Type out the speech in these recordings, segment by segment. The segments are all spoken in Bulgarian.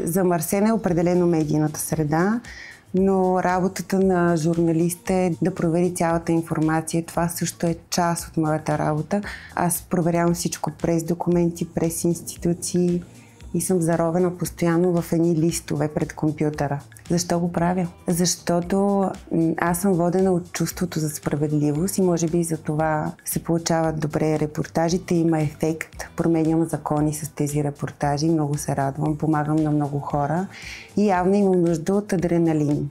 Замърсена е определено медийната среда, но работата на журналист е да провери цялата информация. Това също е част от моята работа. Аз проверявам всичко през документи, през институции и съм заровена постоянно в едни листове пред компютъра. Защо го правя? Защото аз съм водена от чувството за справедливост и може би за това се получават добре репортажите, има ефект. Променям закони с тези репортажи, много се радвам, помагам на много хора и явно имам нужда от адреналин.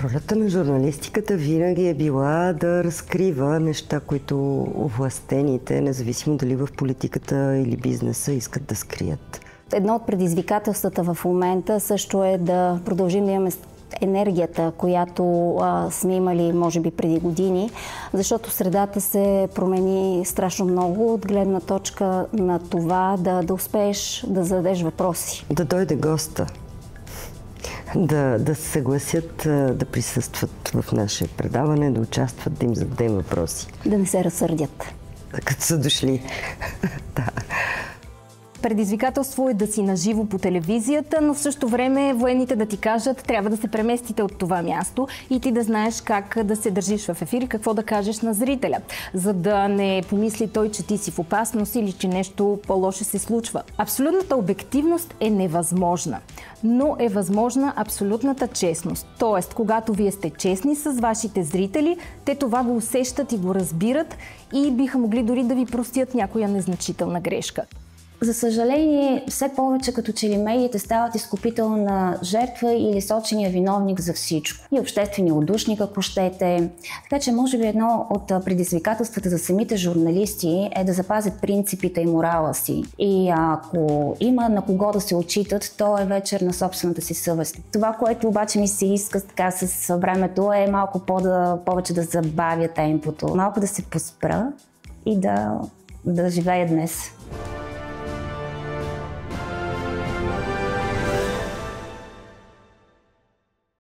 Ролята на журналистиката винаги е била да разкрива неща, които овластените, независимо дали в политиката или бизнеса, искат да скрият. Едно от предизвикателствата в момента също е да продължим да имаме енергията, която сме имали, може би, преди години, защото средата се промени страшно много от гледна точка на това да успееш да зададеш въпроси. Да дойде госта, да се съгласят да присъстват в наше предаване, да участват, да им зададем въпроси. Да не се разсърдят. Като са дошли. Да. Предизвикателство е да си наживо по телевизията, но в същото време военните да ти кажат, трябва да се преместите от това място и ти да знаеш как да се държиш в ефир и какво да кажеш на зрителя, за да не помисли той, че ти си в опасност или че нещо по-лошо се случва. Абсолютната обективност е невъзможна, но е възможна абсолютната честност. Тоест, когато вие сте честни с вашите зрители, те това го усещат и го разбират и биха могли дори да ви простят някоя незначителна грешка. За съжаление, все повече като че ли медиите стават изкупителна жертва или сочения виновник за всичко. И обществени удушник, ако щете. Така че може би едно от предизвикателствата за самите журналисти е да запазят принципите и морала си. И ако има на кого да се отчитат, то е вечер на собствената си съвест. Това, което обаче ми се иска така с времето, е малко повече да забавя темпото. Малко да се поспра и да живея днес.